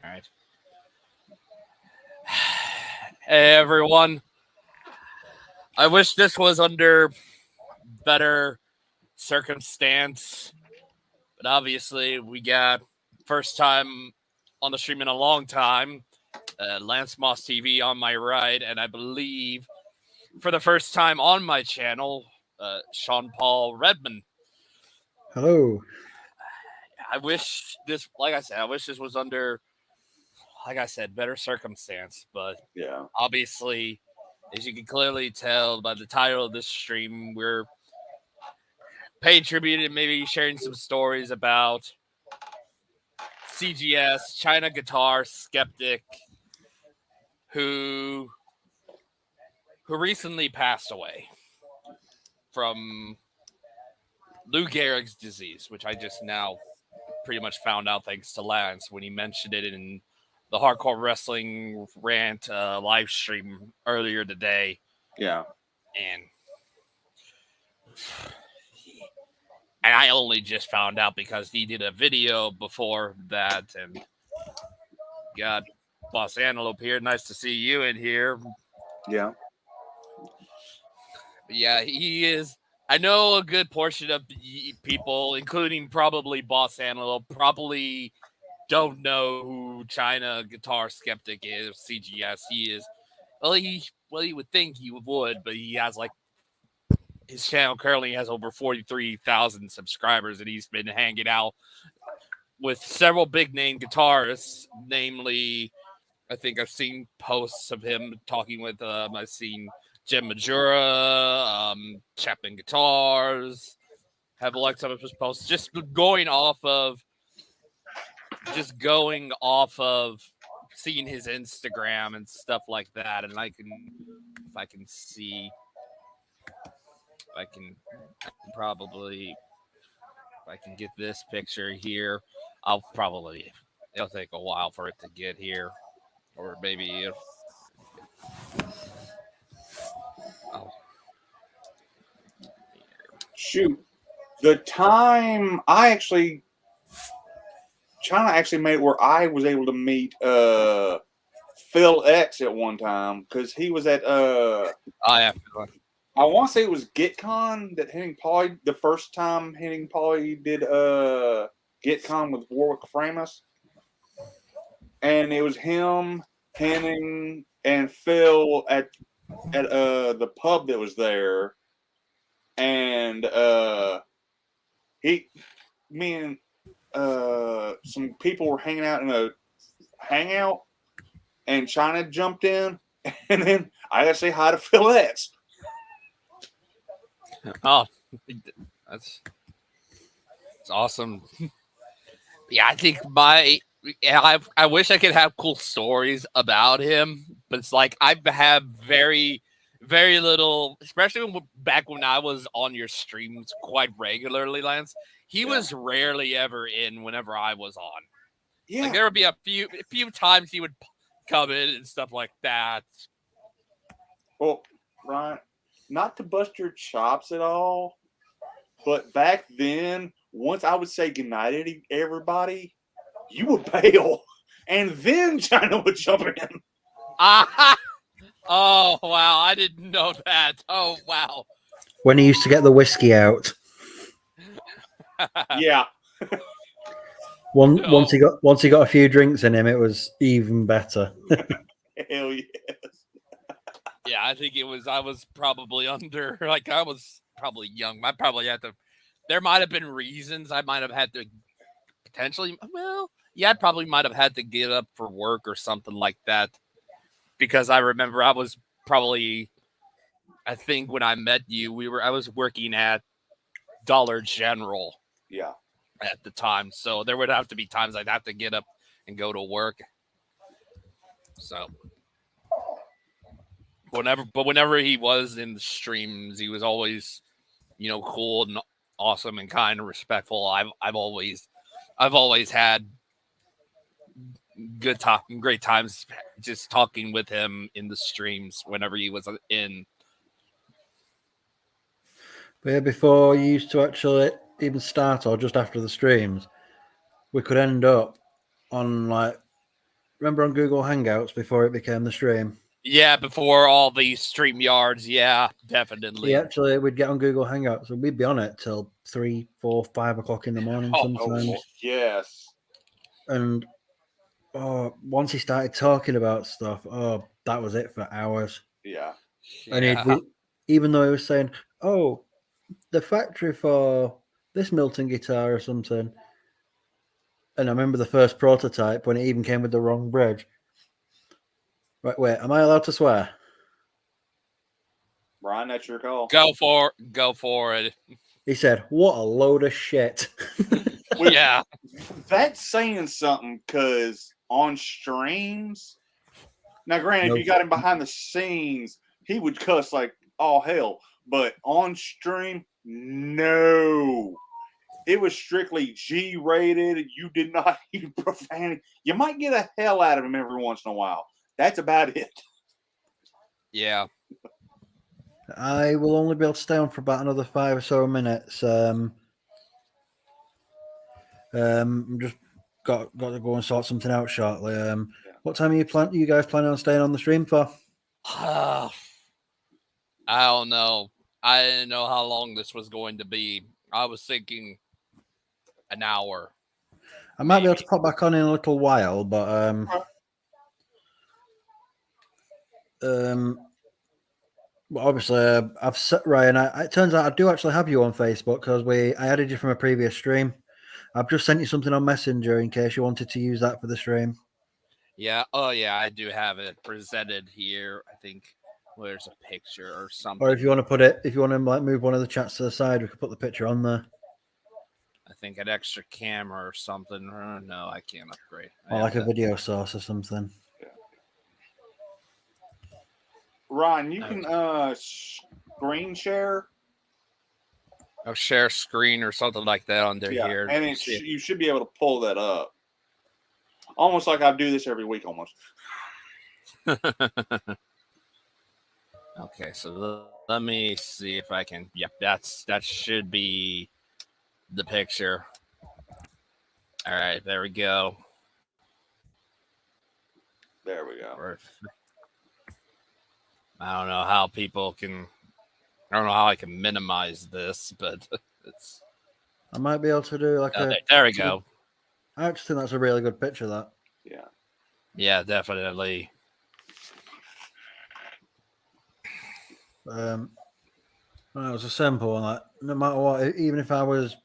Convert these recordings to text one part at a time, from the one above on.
All right. Hey everyone. I wish this was under better circumstance, but obviously we got first time on the stream in a long time. Lance Moss TV on my right, and I believe for the first time on my channel, Sean Paul Redman. Hello. I wish this, like I said, I wish this was under, like I said, better circumstance. But Yeah. obviously, as you can clearly tell by the title of this stream, we're paying tribute and maybe sharing some stories about CGS, China Guitar Skeptic, who recently passed away from Lou Gehrig's disease, which I just now pretty much found out thanks to Lance when he mentioned it in the Hardcore Wrestling Rant live stream earlier today. Yeah. And I only just found out because he did a video before that. And got Boss Antelope here. Nice to see you in here. Yeah. But yeah, he is. I know a good portion of people, including probably Boss Antelope, probably don't know who China Guitar Skeptic is, CGS. He is, well, he would think he would, but he has like, his channel currently has over 43,000 subscribers, and he's been hanging out with several big name guitarists, namely, I think I've seen posts of him talking with, I've seen Jim Majura, Chapman Guitars, have liked some of his posts, just going off of seeing his Instagram and stuff like that. And if I can get this picture here, it'll take a while for it to get here, or maybe shoot, the time China actually made it where I was able to meet Phil X at one time because he was at yeah. I want to say it was GitCon that Henning Pauly, the first time Henning Pauly did GitCon with Warwick Framus. And it was him, Henning, and Phil at the pub that was there. And me and some people were hanging out in a hangout, and China jumped in, and then I gotta say hi to Phil X. Oh, that's awesome. Yeah, I think I wish I could have cool stories about him, but it's like I have very, very little, especially back when I was on your streams quite regularly, Lance. He was rarely ever in whenever I was on. Yeah, like there would be a few times he would come in and stuff like that. Well, Ryan, not to bust your chops at all, but back then, once I would say goodnight to everybody, you would bail, and then China would jump in. Oh, wow. I didn't know that. Oh, wow. When he used to get the whiskey out. Yeah. Once he got a few drinks in him, it was even better. Hell yes. Yeah, I think I was probably under, like, I was probably young. I probably had to, there might have been reasons I might have had to potentially, I probably might have had to get up for work or something like that. Because I remember I was probably, I think when I met you, I was working at Dollar General. Yeah. At the time. So there would have to be times I'd have to get up and go to work. So whenever he was in the streams, he was always, cool and awesome and kind and respectful. I've always had great times just talking with him in the streams whenever he was in. But yeah, before you used to actually even start or just after the streams, we could end up on like remember on Google Hangouts before it became the stream? Yeah, before all these stream yards. Yeah, definitely. We'd get on Google Hangouts and we'd be on it till 3, 4, 5 o'clock in the morning sometimes. Oh, yes. And once he started talking about stuff, that was it for hours. Yeah. And even though he was saying, "Oh, the factory for this Milton guitar or something," and I remember the first prototype when it even came with the wrong bridge. Right, wait, am I allowed to swear? Brian, that's your call. Go for it. He said, "What a load of shit." Yeah. That's saying something because on streams, now granted, if you got him behind the scenes, he would cuss like all hell. But on stream, no. It was strictly G-rated. You did not use profanity. You might get a hell out of him every once in a while. That's about it. Yeah. I will only be able to stay on for about another 5 or so minutes. I'm just got to go and sort something out shortly. What time are you guys planning on staying on the stream for? I don't know. I didn't know how long this was going to be. I was thinking an hour. I might be able to pop back on in a little while, but obviously I've set Ryan. It turns out I do actually have you on Facebook because I added you from a previous stream. I've just sent you something on Messenger in case you wanted to use that for the stream. Yeah. Oh, yeah. I do have it presented here. I think there's a picture or something. Or if you want to like move one of the chats to the side, we could put the picture on there. I think an extra camera or something. No, I can't upgrade. Or like a video source or something. Yeah. Ron, you can screen share. I'll share screen or something like that under here. And you should be able to pull that up. Almost like I do this every week almost. Okay, so let me see if I can. Yep, that should be the picture. All right, there we go. There we go. I don't know how people can. I don't know how I can minimize this, but it's. I might be able to do like there we go. I actually think that's a really good picture. That. Yeah. Yeah, definitely. It was a simple one. Like, no matter what, even if I was,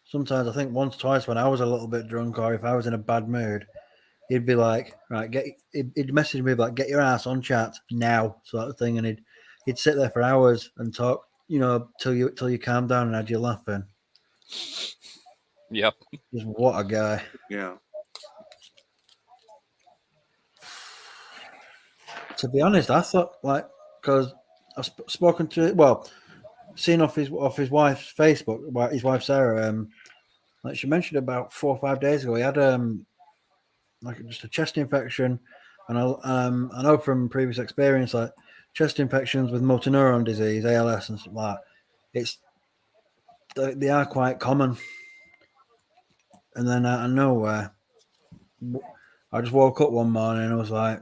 sometimes I think once, twice when I was a little bit drunk or if I was in a bad mood, he'd be like, right, he'd message me like, get your ass on chat now, sort of thing, and he'd sit there for hours and talk, till you calm down and had you laughing. Yep. Just what a guy. Yeah. To be honest, I thought because I've seen off his wife's Facebook, about his wife Sarah, like she mentioned about 4 or 5 days ago, he had like just a chest infection, and I know from previous experience, like chest infections with motor neuron disease, ALS, and stuff like that, they are quite common. And then out of nowhere, I just woke up one morning and I was like,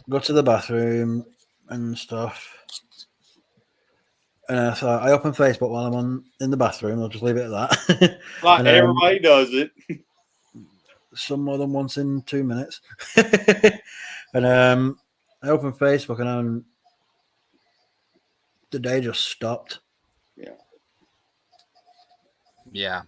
go to the bathroom and stuff. And I thought I opened Facebook while I'm in the bathroom. I'll just leave it at that. Like everybody does it. Some more than once in 2 minutes. And I opened Facebook and the day just stopped. Yeah. Yeah.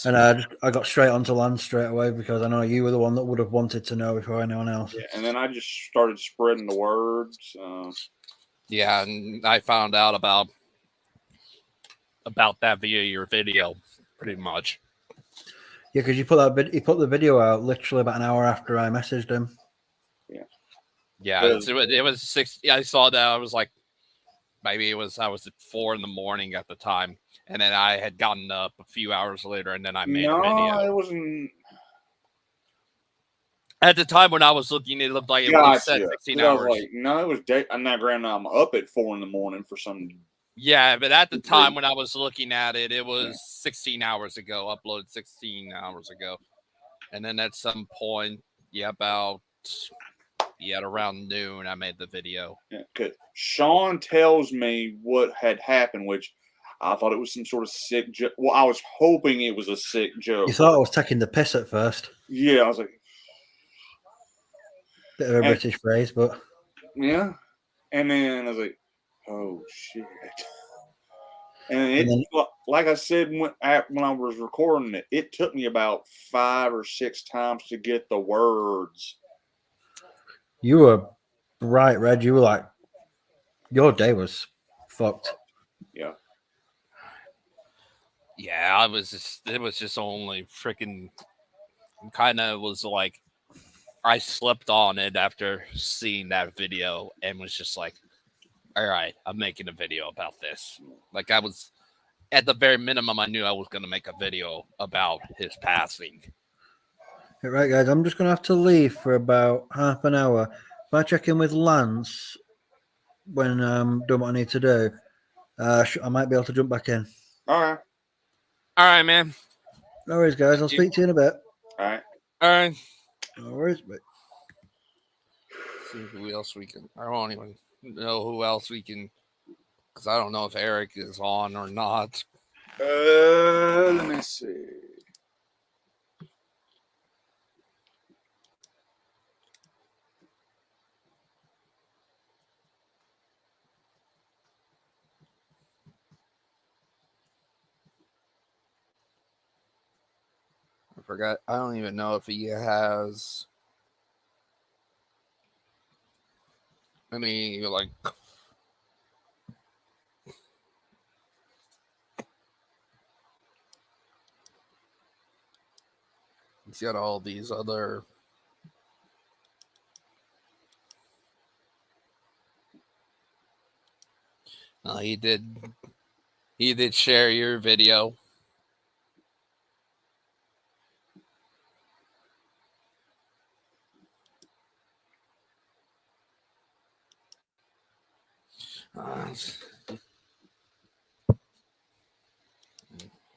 And I got straight onto Lance straight away because I know you were the one that would have wanted to know before anyone else. Yeah, and then I just started spreading the words. Yeah, and I found out about that via your video, pretty much. Yeah, because he put the video out literally about an hour after I messaged him. Yeah. Yeah, it was 6. I saw that. I was like, maybe I was at 4 a.m. at the time, and then I had gotten up a few hours later, and then I made a video. No, it wasn't. At the time when I was looking, it looked like it was set 16 hours. Like, no, it was day. I'm not granted. I'm up at 4 a.m. for some. Yeah, but at the time when I was looking at it, it was 16 hours ago. Uploaded 16 hours ago, and then at some point, about around noon. I made the video. Yeah, 'cause Sean tells me what had happened, which I thought it was some sort of sick joke. Well, I was hoping it was a sick joke. You thought I was taking the piss at first. Yeah, I was like, Bit of a British phrase, but yeah. And then I was like, oh shit. And And then- like I said when I was recording it, it took me about 5 or 6 times to get the words. you were right, Red. You were like, your day was fucked. Yeah. Yeah, it was just only freaking kind of was like I slept on it after seeing that video and was just like, all right, I'm making a video about this. Like I was at the very minimum, I knew I was going to make a video about his passing. All right, guys, I'm just going to have to leave for about half an hour. If I check in with Lance when I'm doing what I need to do, I might be able to jump back in. All right. All right, man. No worries, guys. I'll speak to you in a bit. All right. All right. No worries, but See who else we can. I don't even know who else we can, because I don't know if Eric is on or not. Let me see. I forgot. I don't even know if he has any like. He's got all these other. He did. He did share your video.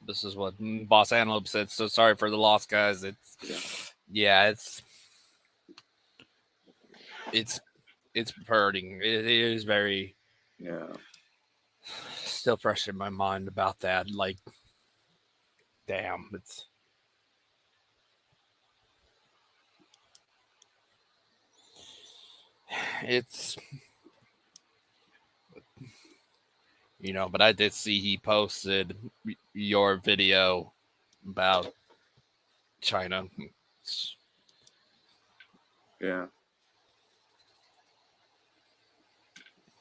This is what Boss Antelope said. So sorry for the loss, guys. It's hurting. It is very still fresh in my mind about that. Like, damn, it's but I did see he posted your video about China. Yeah.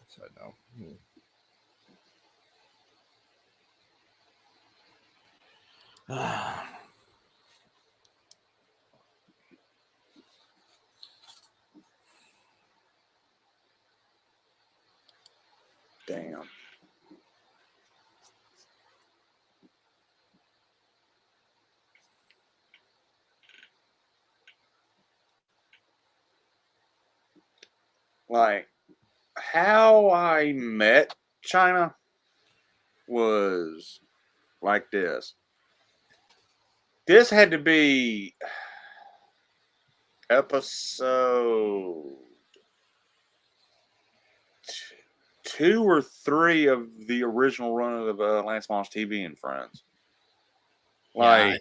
So I know. Damn. Like, how I met China was like this. This had to be episode 2 or 3 of the original run of Lance Moss TV and Friends. Like,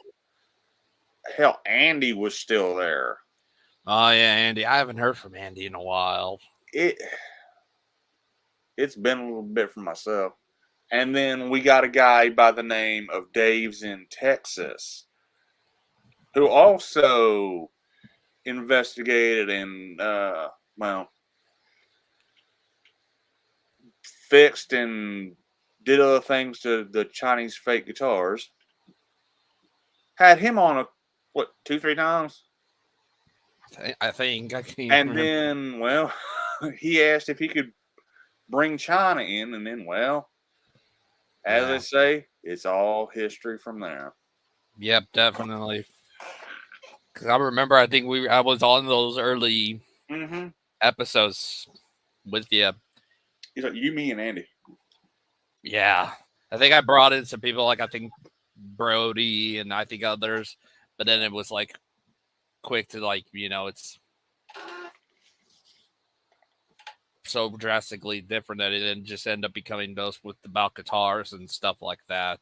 hell, Andy was still there. Oh yeah, Andy. I haven't heard from Andy in a while. It's been a little bit for myself. And then we got a guy by the name of Dave's in Texas who also investigated and fixed and did other things to the Chinese fake guitars. Had him on 2-3 times. I think I can't. And remember. then, he asked if he could bring China in, and then, as they say, it's all history from there. Yep, definitely. Because I remember, I was on those early episodes with you. He's like, you, me, and Andy. Yeah. I think I brought in some people, like I think Brody and I think others. But then it was like quick to like, you know, it's so drastically different that it didn't just end up becoming those with about guitars and stuff like that.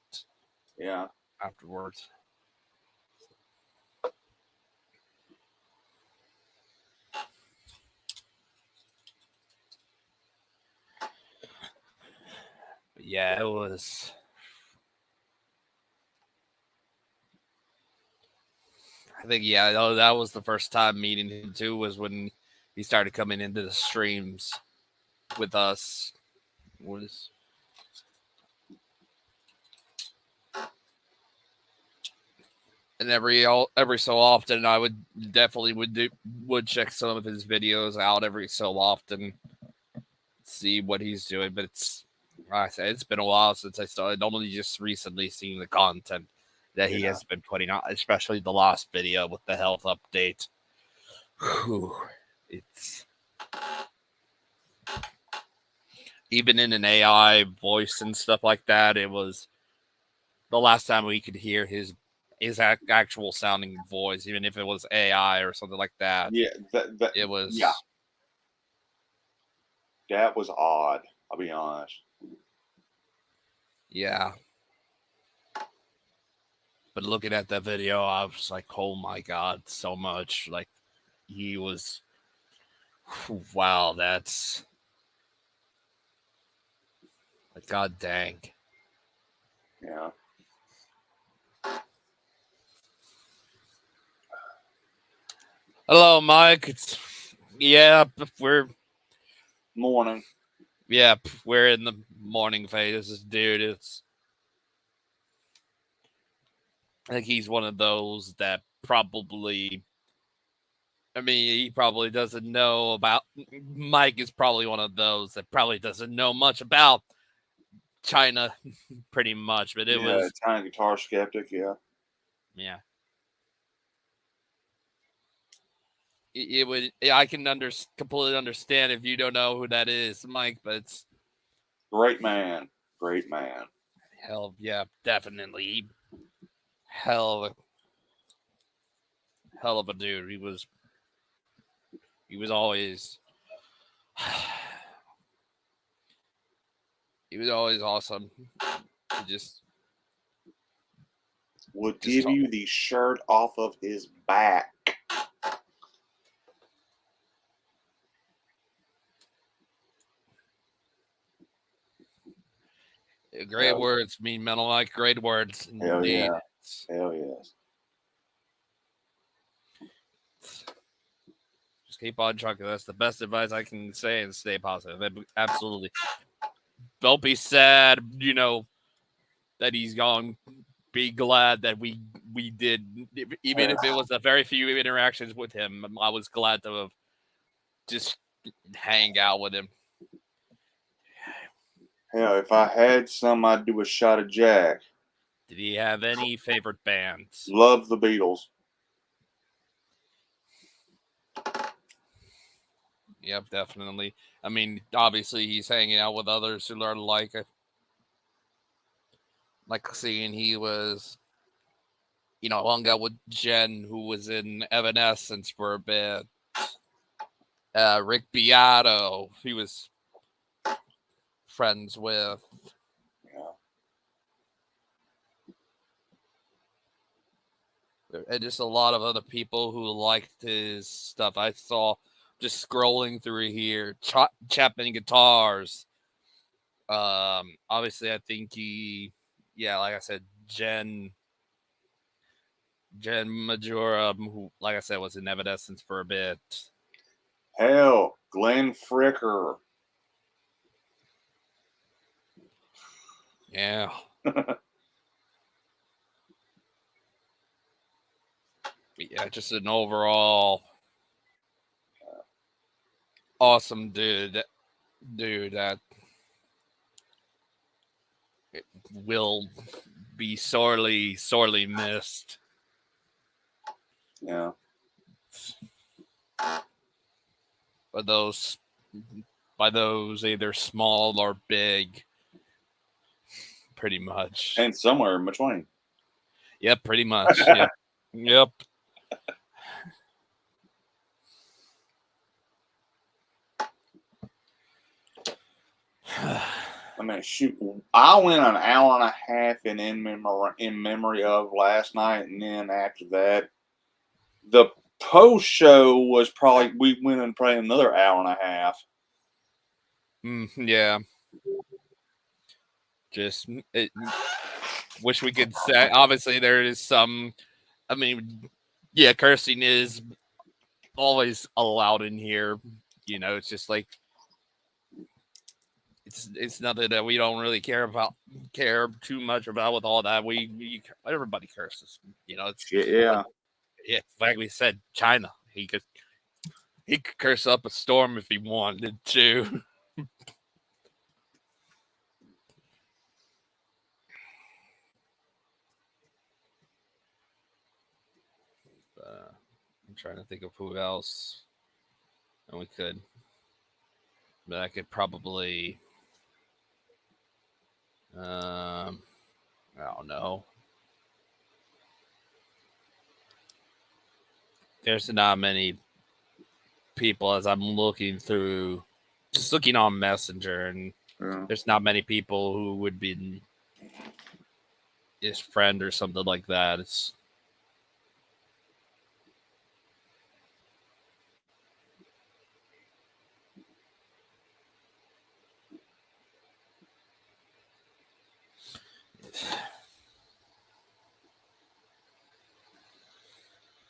Yeah. Afterwards. But yeah, it was. I think that was the first time meeting him too. Was when he started coming into the streams with us. Was and every so often I would definitely would check some of his videos out every so often, see what he's doing. But like I say, it's been a while since I started. Only just recently seeing the content that he has been putting out, especially the last video with the health update. Whew, it's even in an AI voice and stuff like that. It was the last time we could hear his actual sounding voice, even if it was AI or something like that. Yeah, It was. Yeah, that was odd. I'll be honest. Yeah. But looking at that video, I was like, oh my God, so much. Like, he was. Wow, that's. Like, God dang. Yeah. Hello, Mike. We're. Morning. Yeah, we're in the morning phase. Dude, I think he's one of those that probably. I mean, he probably doesn't know about. Mike is probably one of those that probably doesn't know much about China, pretty much. But it was. Italian guitar skeptic. Yeah. Yeah. It would. I can completely understand if you don't know who that is, Mike. But it's Great man. Great man. hell, yeah, definitely. Hell of a dude. He was always. He was always awesome. He just would give you the shirt off of his back. great words, mean mental like great words. Hell Indeed. yeah. Hell yes. Just keep on trucking. That's the best advice I can say, and stay positive. Absolutely. Don't be sad, you know, that he's gone. Be glad that we did, even if it was a very few interactions with him. I was glad to have just hang out with him. Hell, if I had some, I'd do a shot of Jack. Did he have any favorite bands? Love the Beatles. Yep, definitely. I mean, obviously, he's hanging out with others who are like seeing he was, you know, hung out with Jen, who was in Evanescence for a bit. Rick Beato, he was friends with. Yeah. And just a lot of other people who liked his stuff. I saw just scrolling through here, Chapman Guitars. Obviously, I think like I said, Jen Majora, who, like I said, was in Evanescence for a bit. Hell, Glenn Fricker. Yeah. Yeah, just an overall awesome dude that will be sorely missed. Yeah. By those either small or big, pretty much. And somewhere in between. Yep, pretty much. Yep. I mean, shoot, I went an hour and a half in memory of last night, and then after that, the post show was probably we went and played another hour and a half. Yeah. Just wish we could say. Obviously, there is some. I mean, yeah, cursing is always allowed in here. You know, it's just like it's nothing that we don't really care too much about with all that. Everybody curses. You know, it's Yeah. Like we said, China. He could curse up a storm if he wanted to. I'm trying to think of who else. And we could. But I could probably. I don't know. There's not many people as I'm looking through, just looking on Messenger, and there's not many people who would be his friend or something like that. It's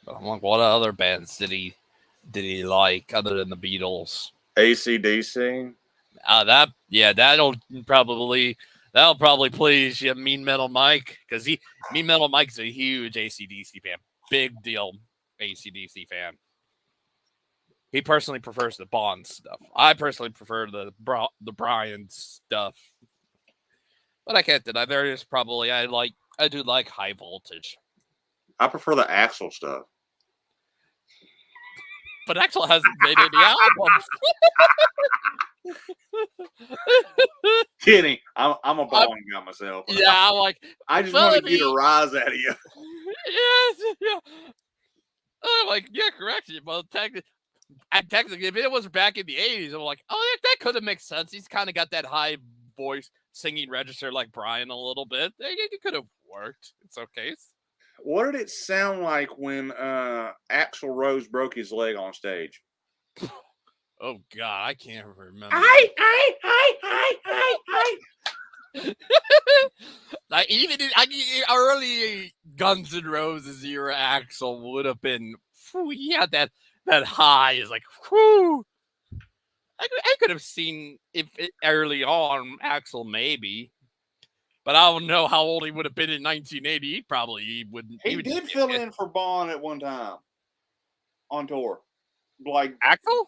I'm like, what other bands did he like other than the Beatles? AC/DC. That'll probably please you, Mean Metal Mike, because Mean Metal Mike's a huge AC/DC fan, big deal AC/DC fan. He personally prefers the Bond stuff. I personally prefer the Brian stuff, but I can't deny there is probably I do like High Voltage. I prefer the Axl stuff. But Axl hasn't made any albums. Kidding. I'm a Bond guy myself. Yeah, I'm like, I just want to get a rise out of you. Yeah. I'm like, yeah, correct. Well, technically, if it was back in the 80s, I'm like, oh, that could have made sense. He's kind of got that high voice singing register like Brian a little bit. It could have worked. It's okay. What did it sound like when Axl Rose broke his leg on stage? Oh God, I can't remember. Like even early Guns N' Roses era, Axl would have been. He had that high is like. Whew. I could have seen early on Axl maybe, but I don't know how old he would have been in 1980. He wouldn't. He did fill in for Bond at one time on tour, like Axl.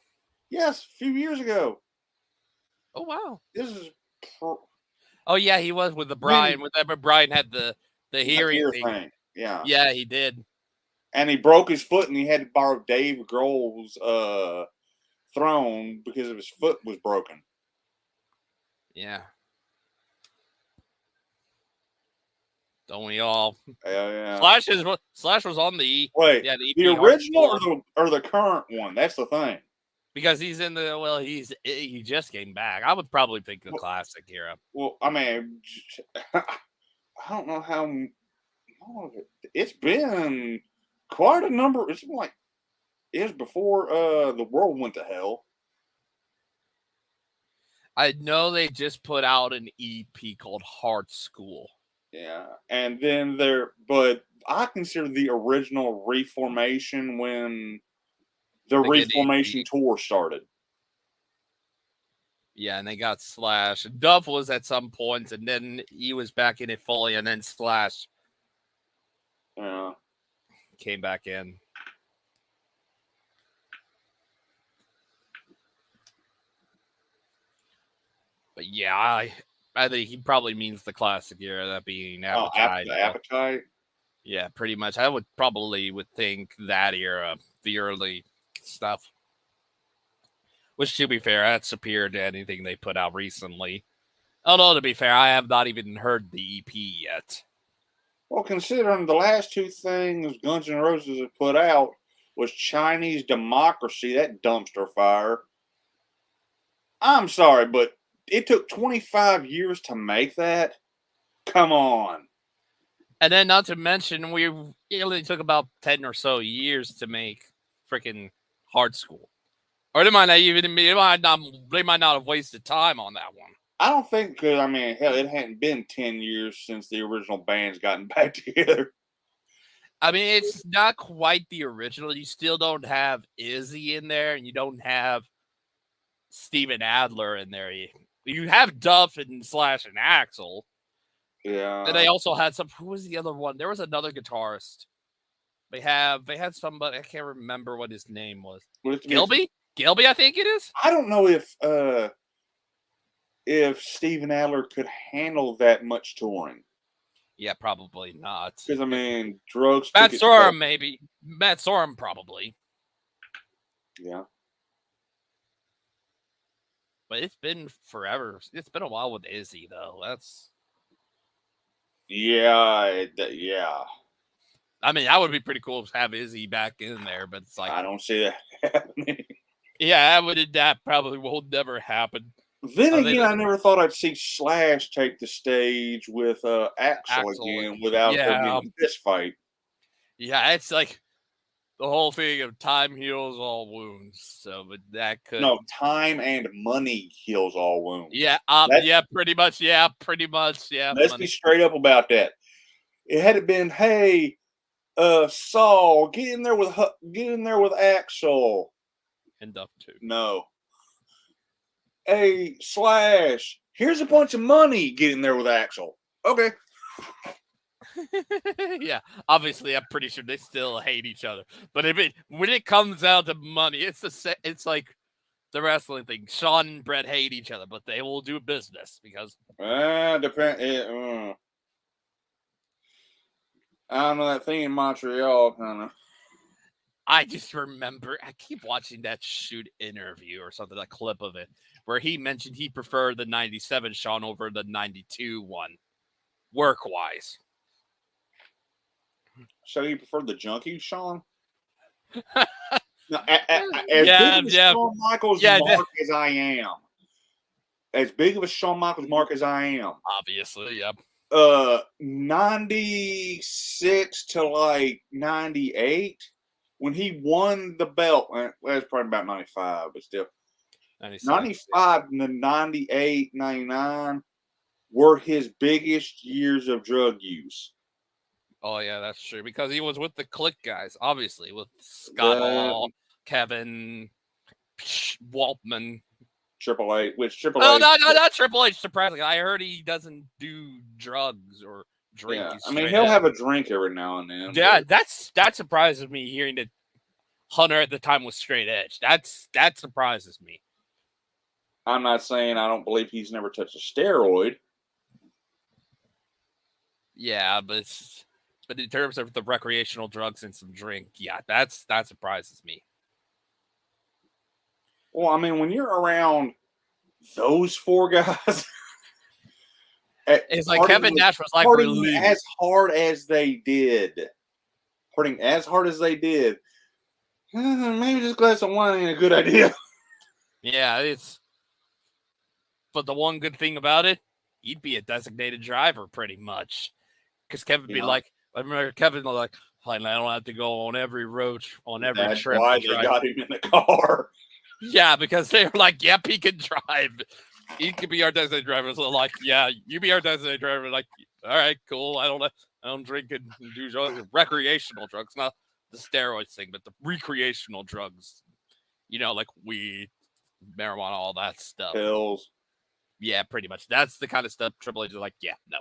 Yes, a few years ago. Oh wow! This is. Oh yeah, he was with the Brian. Whenever Brian had the hearing thing. Yeah. Yeah, he did. And he broke his foot, and he had to borrow Dave Grohl's throne because of his foot was broken. Yeah. Don't we all? Yeah. Slash was on the the original or the current one. That's the thing. Because he's in he just came back. I would probably pick the classic era. Well, I mean, I don't know how long of it. It's been quite a number. It's been like it was before the world went to hell. I know they just put out an EP called Hard School. Yeah, and then but I consider the original Reformation when the Reformation tour started. Yeah, and they got Slash. Duff was at some points, and then he was back in it fully, and then Slash came back in. But yeah, I think he probably means the classic era, that being Appetite. Appetite? Yeah, pretty much. I would think that era, the early stuff. Which, to be fair, that's superior to anything they put out recently. Although, to be fair, I have not even heard the EP yet. Well, considering the last two things Guns N' Roses have put out was Chinese Democracy, that dumpster fire. I'm sorry, but it took 25 years to make that. Come on. And then, not to mention, it only took about 10 or so years to make freaking Hard School. Or they might not have wasted time on that one. I don't think, because, I mean, hell, it hadn't been 10 years since the original band's gotten back together. I mean, it's not quite the original. You still don't have Izzy in there, and you don't have Steven Adler in there. You have Duff and Slash and Axel. Yeah. And they also had who was the other one? There was another guitarist. They had somebody, I can't remember what his name was. Gilby? Gilby, I think it is. I don't know if Steven Adler could handle that much touring. Yeah, probably not. Because, I mean, drugs. Matt Sorum, maybe. Matt Sorum, probably. Yeah. But it's been forever. It's been a while with Izzy, though. Yeah. I mean, that would be pretty cool to have Izzy back in there, but it's like, I don't see that happening. Yeah, that probably will never happen. Then again, I never thought I'd see Slash take the stage with Axel again without there being a fist fight. Yeah, it's like the whole thing of time heals all wounds. So, but that could time and money heals all wounds. Yeah, pretty much. Yeah, pretty much. Yeah. Let's be straight up about that. It had been, hey, Saul, get in there with Axel. And Duff too. No. Hey, Slash, here's a bunch of money. Get in there with Axel. Okay. Yeah, obviously, I'm pretty sure they still hate each other. But when it comes out to money, it's like the wrestling thing. Shawn and Bret hate each other, but they will do business because. Depend. I don't know, that thing in Montreal kind of. I just remember, I keep watching that shoot interview or something, a clip of it, where he mentioned he preferred the 97 Shawn over the 92 one, work-wise. So you prefer the junkie Shawn? No, as big of a Shawn Michaels mark as I am. As big of a Shawn Michaels mark as I am. Obviously, yep. 96 to like 98. When he won the belt, well, it's probably about 95, but still. 95 to 98, 99 were his biggest years of drug use. Oh, yeah, that's true. Because he was with the Click guys, obviously, with Scott Hall, Kevin, Waltman. Triple H, No, not Triple H, surprisingly. I heard he doesn't do drugs or drink. Yeah, I mean, he'll have a drink every now and then. Yeah, that surprises me, hearing that Hunter at the time was straight edge. That surprises me. I'm not saying I don't believe he's never touched a steroid. Yeah, but in terms of the recreational drugs and some drink, yeah, that surprises me. Well, I mean, when you're around those four guys, it's like Kevin Nash was like partying as hard as they did. Maybe just a glass of wine ain't a good idea. Yeah, but the one good thing about it, he'd be a designated driver pretty much. Because Kevin would be like, I remember Kevin was like, fine, I don't have to go on every road, on every trip. That's why they got him in the car. Yeah, because they were like, yep, he can drive. He could be our designated driver. So like, yeah, you be our designated driver. Like, all right, cool. I don't drink and do drugs, recreational drugs, not the steroids thing, but the recreational drugs. You know, like weed, marijuana, all that stuff. Pills. Yeah, pretty much. That's the kind of stuff Triple H is like, yeah, no.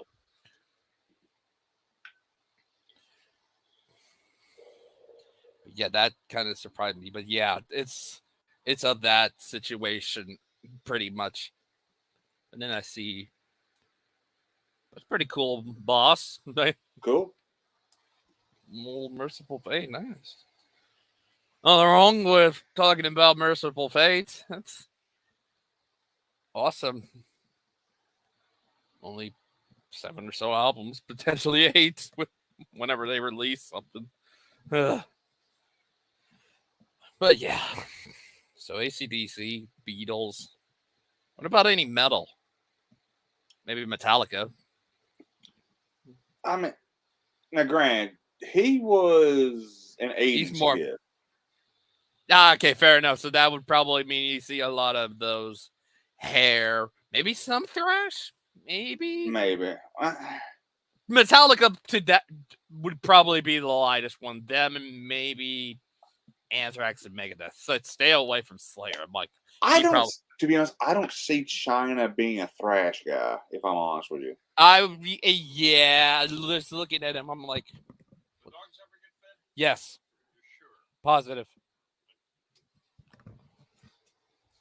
But yeah, that kind of surprised me. But yeah, it's of that situation pretty much. And then I see that's pretty cool, boss. Cool. Old Merciful Fate, nice. Nothing wrong with talking about Merciful Fate. That's awesome. Only 7 or so albums, potentially 8, whenever they release something. But yeah. So AC/DC, Beatles. What about any metal? Maybe Metallica. I mean, now, granted, he was an 80s more. kid. Okay, fair enough. So that would probably mean you see a lot of those hair, maybe some thrash, maybe. Metallica to that would probably be the lightest one. Them and maybe Anthrax and Megadeth. So stay away from Slayer. I'm like, to be honest, I don't see China being a thrash guy, if I'm honest with you. Just looking at him, I'm like, yes, positive.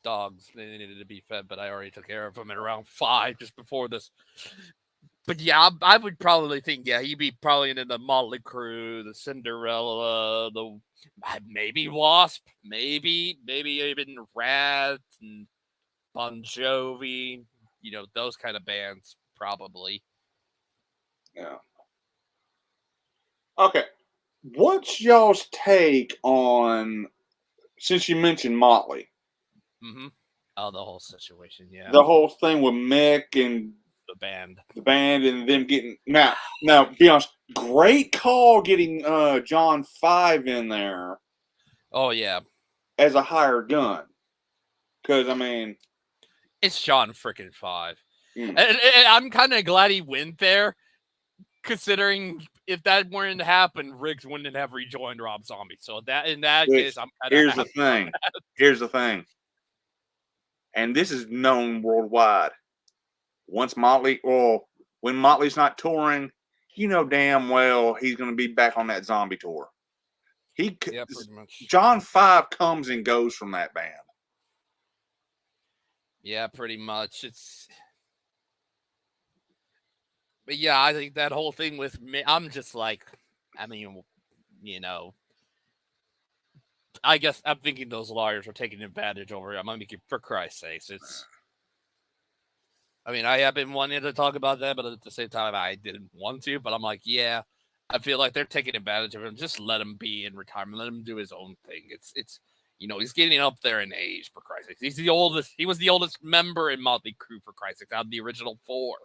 Dogs, they needed to be fed, but I already took care of them at around 5 just before this. But yeah, I would probably think, he'd be probably into the Motley Crue, the Cinderella, the maybe Wasp, maybe even Rat and Bon Jovi, those kind of bands, probably. Yeah. Okay. What's y'all's take on, since you mentioned Motley? Mm-hmm. Oh, the whole situation, yeah. The whole thing with Mick and the band and them getting now be honest, great call getting John 5 in there. Oh yeah, as a hired gun, because I mean it's John freaking 5, and I'm kind of glad he went there, considering if that weren't to happen, Riggs wouldn't have rejoined Rob Zombie. So that in that case, I'm here's the thing. Here's the thing, and this is known worldwide. Once when Motley's not touring, damn well he's going to be back on that Zombie tour. Pretty much. John 5 comes and goes from that band. Yeah, pretty much. But yeah, I think that whole thing with me, I'm just like, I mean, I guess I'm thinking those lawyers are taking advantage over him. I mean, for Christ's sakes, I mean, I have been wanting to talk about that, but at the same time, I didn't want to. But I'm like, yeah, I feel like they're taking advantage of him. Just let him be in retirement. Let him do his own thing. It's he's getting up there in age, for Christ's sake. He's the oldest. He was the oldest member in Motley Crue, for Christ's sake, out of the original 4.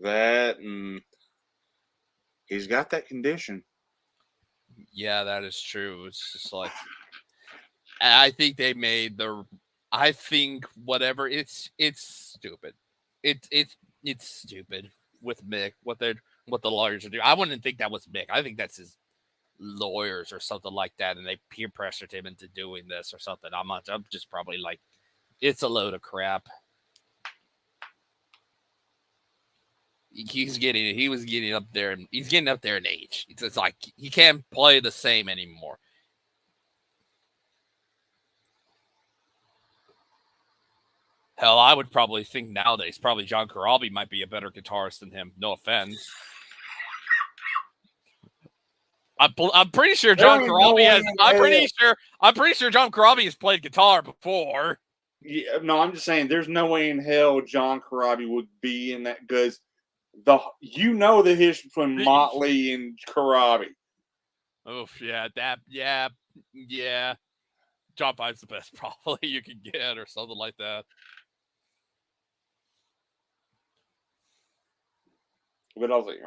That and he's got that condition. Yeah, that is true. It's just like, I think they made I think whatever. It's stupid. It's stupid with Mick. What the lawyers are doing. I wouldn't think that was Mick. I think that's his lawyers or something like that, and they peer pressured him into doing this or something. I'm just probably like, it's a load of crap. He was getting up there, and he's getting up there in age. It's like he can't play the same anymore. Hell, I would probably think nowadays probably John Corabi might be a better guitarist than him. No offense. I'm pretty sure John Corabi has. I'm pretty sure John Corabi has played guitar before. Yeah, no, I'm just saying. There's no way in hell John Corabi would be in that, because the history between Motley and Corabi. Oh yeah, yeah. John 5's the best probably you can get, or something like that. But I was like,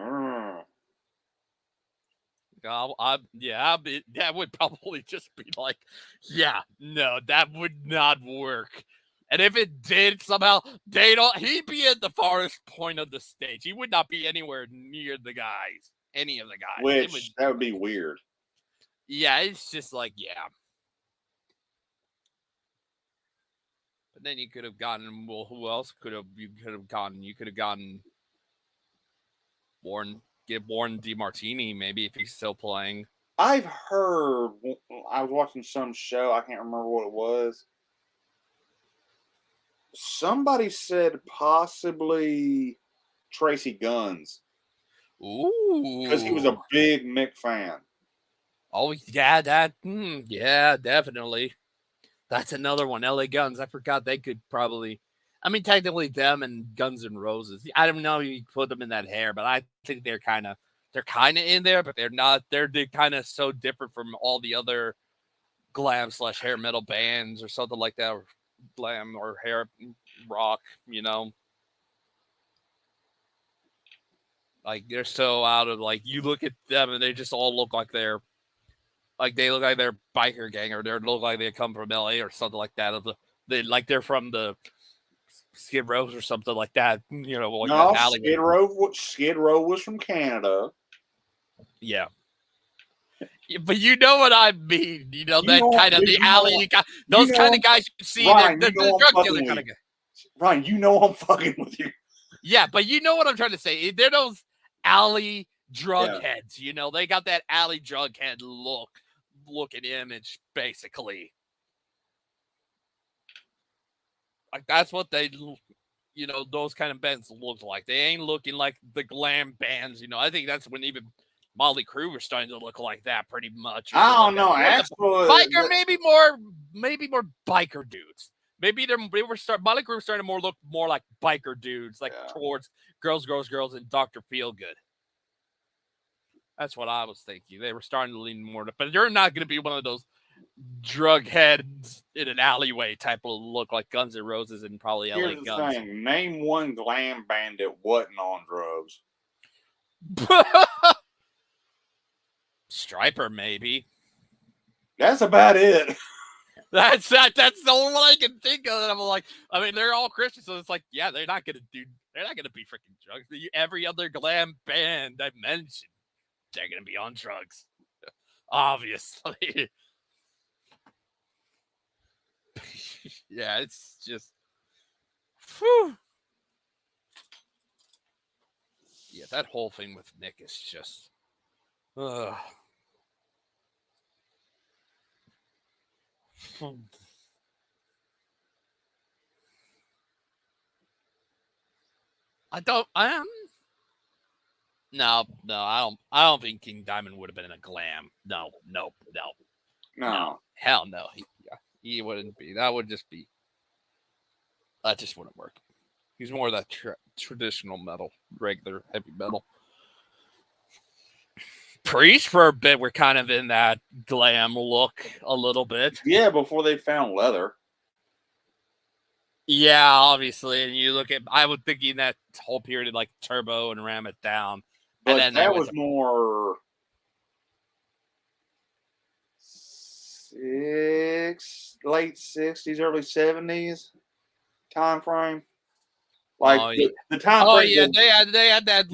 that would probably just be like, yeah, no, that would not work. And if it did somehow, he'd be at the farthest point of the stage. He would not be anywhere near any of the guys. That would be weird. Yeah, it's just like, yeah. But then you could have gotten, well, who else you could have gotten? You could have gotten Warren DeMartini, maybe, if he's still playing. I've heard, I was watching some show, I can't remember what it was. Somebody said possibly Tracy Guns. Ooh. Because he was a big Mick fan. Oh, yeah, yeah, definitely. That's another one, LA Guns. I forgot they could probably, I mean, technically them and Guns N' Roses. I don't know if you put them in that hair, but I think they're kind of in there, but they're not. They're kind of so different from all the other glam/hair metal bands or something like that, or glam or hair rock, Like they're so out of like you look at them and they just all look like they're biker gang or they look like they come from LA or something like that. They're from the Skid Rows or something like that. You know, like No, that alleyway. Skid Row was from Canada. Yeah. But you know what I mean. You know, that kind of the alley. Those kind of guys you see. Ryan, the drug dealer kind of guy. Ryan, you know I'm fucking with you. Yeah, but you know what I'm trying to say. They're those alley drug heads. You know, they got that alley drug head looking image, basically. Like that's what they, you know, those kind of bands look like. They ain't looking like the glam bands. You know, I think that's when even Motley Crue were starting to look like that pretty much. I don't know. Biker, maybe more biker dudes. Maybe Motley Crue starting to look more like biker dudes, like towards girls, and Dr. Feelgood. That's what I was thinking. They were starting to lean more, but you're not going to be one of those drug heads in an alleyway type of look like Guns N' Roses and probably LA Guns. Thing. Name one glam band that wasn't on drugs. Striper, maybe. That's about it. That's the only one I can think of. And I'm like, I mean, they're all Christians, so it's like, yeah, they're not gonna be freaking drugs. Every other glam band I mentioned, they're gonna be on drugs, obviously. Yeah, it's just, whew. Yeah, that whole thing with Nick is just, No, I don't think King Diamond would have been in a glam. No. Hell no. He wouldn't be. That just wouldn't work. He's more of that traditional metal, regular heavy metal. Priest for a bit were kind of in that glam look a little bit. Yeah, before they found leather. Yeah, obviously. And you look at, I was thinking that whole period of like Turbo and Ram It Down. But and then that was more late 60s, early 70s time frame. Like the time frame. Oh, yeah, they had that.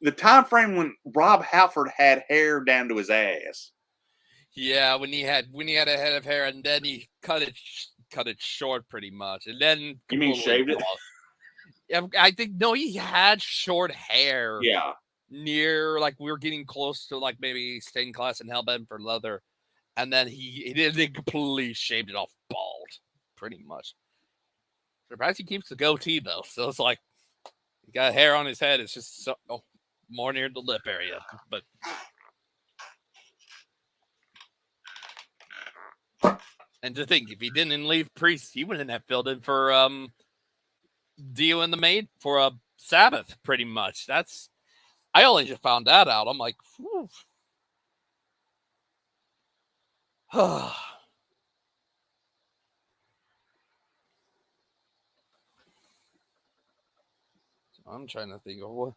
The time frame when Rob Halford had hair down to his ass. Yeah, when he had a head of hair and then he cut it short pretty much. And then you mean shaved it? Yeah, I think no, he had short hair. Yeah. Near like we were getting close to like maybe Stained Glass and Hellbent for Leather. And then he completely shaved it off bald, pretty much. Surprised he keeps the goatee though. So it's like he got hair on his head. It's just more near the lip area. But and to think, if he didn't leave Priest, he wouldn't have filled in for Dio and the Maid for Sabbath, pretty much. I only just found that out. I'm like, whew. I'm trying to think of what.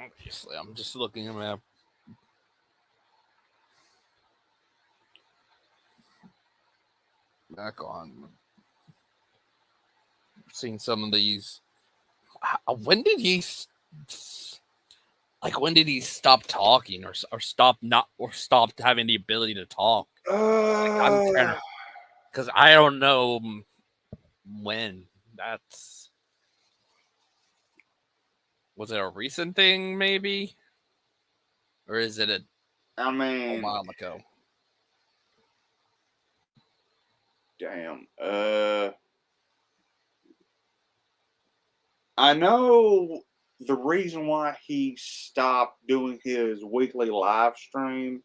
Obviously, I'm just looking at my. Back on. Seeing some of these. When did he stop talking or stop having the ability to talk? Because I don't know when. Was it a recent thing, maybe? Or is it a while ago? Damn. I know the reason why he stopped doing his weekly live stream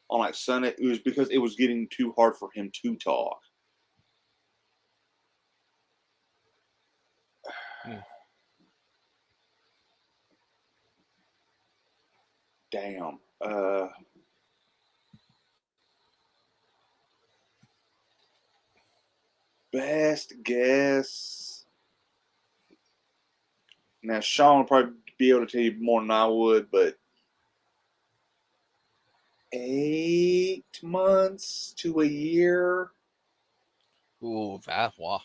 on like Sunday was because it was getting too hard for him to talk. Damn. Best guess. Now Sean will probably be able to tell you more than I would, but 8 months to a year. Ooh, that wow.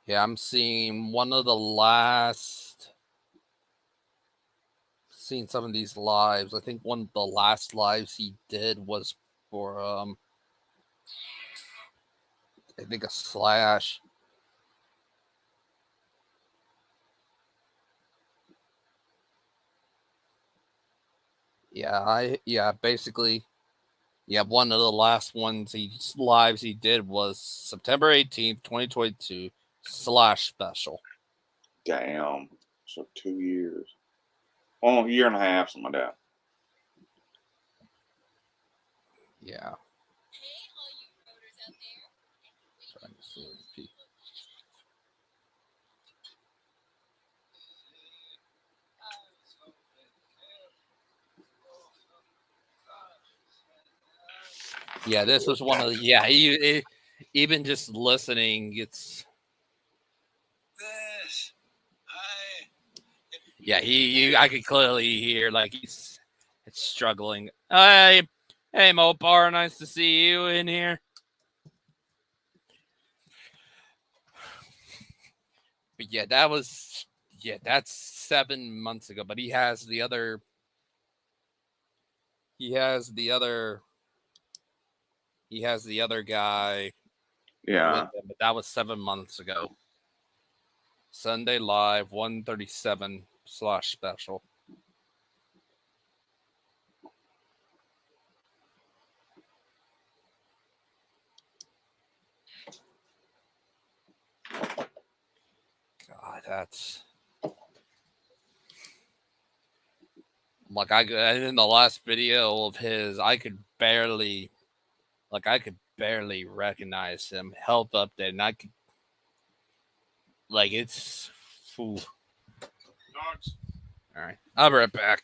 Yeah, I'm seeing one of the last. Seeing some of these lives. I think one of the last lives he did was for I think a slash. Yeah, basically, yeah, one of the last lives he did was September 18th, 2022 slash special. Damn. So 2 years. Well, a year and a half, something like that. Yeah. Trying to see if he- Yeah, this was one of the even just listening, it's yeah, I could clearly hear like it's struggling. Hey, Mopar, nice to see you in here. But yeah, that's 7 months ago. But he has the other guy Yeah. with him, but that was 7 months ago. Sunday Live 137 slash special. God, that's like in the last video of his, I could barely recognize him. Health update, and I could like it's. Ooh. Dogs. All right, I'll be right back.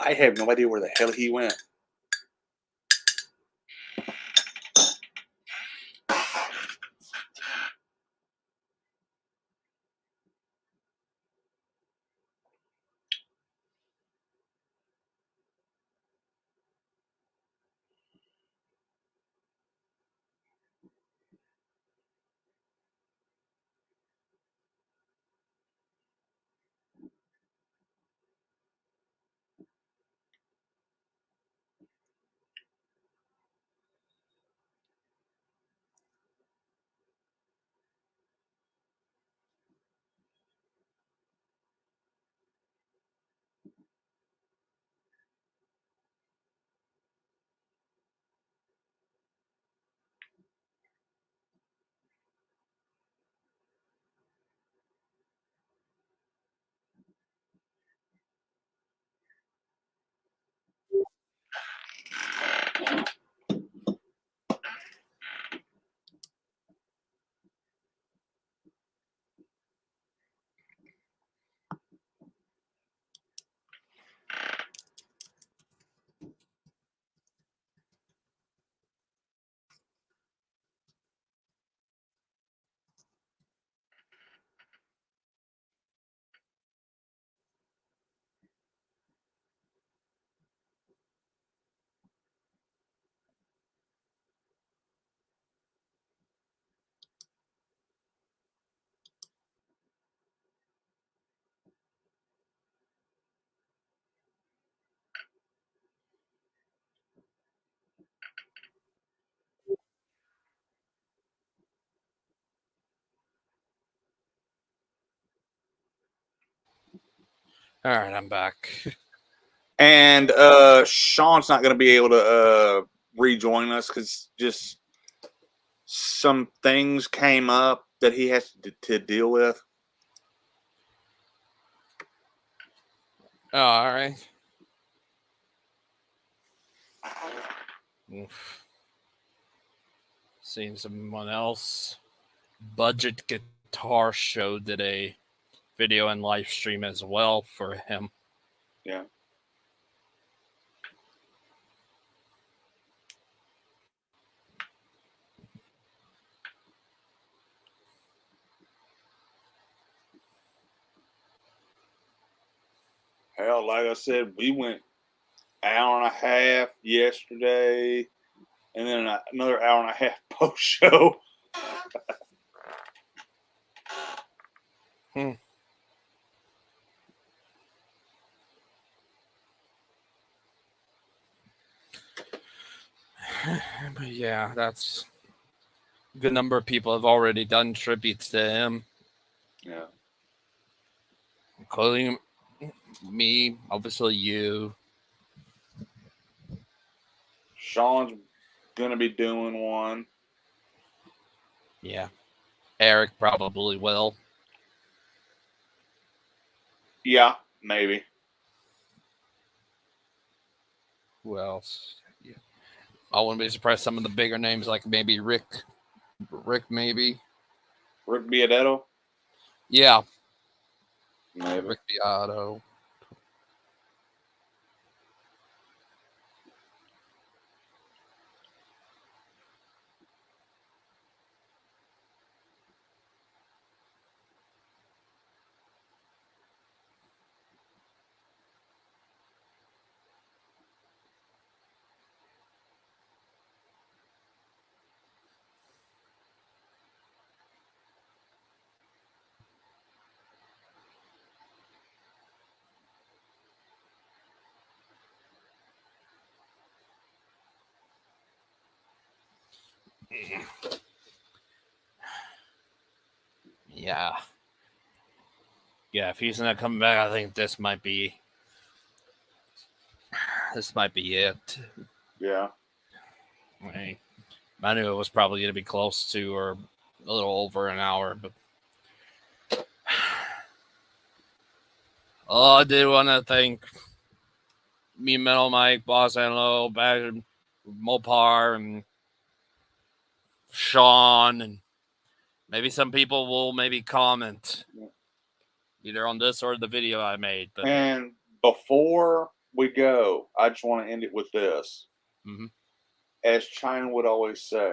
I have no idea where the hell he went. All right, I'm back. And Sean's not going to be able to rejoin us because just some things came up that he has to deal with. Oh, all right. Oof. Seeing someone else. Budget Guitar Show did a video and live stream as well for him. Yeah. Hell, like I said, we went hour and a half yesterday, and then another hour and a half post show. But yeah, that's a good number of people have already done tributes to him, Yeah. including me, obviously you. Sean's gonna be doing one. Yeah. Eric probably will. Yeah, maybe. Who else? Yeah. I wouldn't be surprised some of the bigger names like maybe Rick maybe. Rick Biadetto, Yeah. maybe. Rick Beato. Yeah. Yeah, if he's not coming back, I think this might be it. Yeah. I knew it was probably going to be close to or a little over an hour, but I did want to thank me, Metal Mike, Boss Anlo, Mopar, and Sean, and maybe some people will maybe comment either on this or the video I made. But And before we go, I just want to end it with this. Mm-hmm. As China would always say,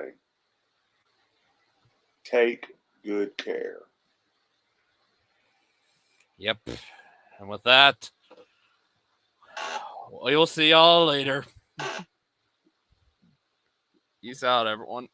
take good care. Yep. And with that, we'll see y'all later. Peace out, everyone.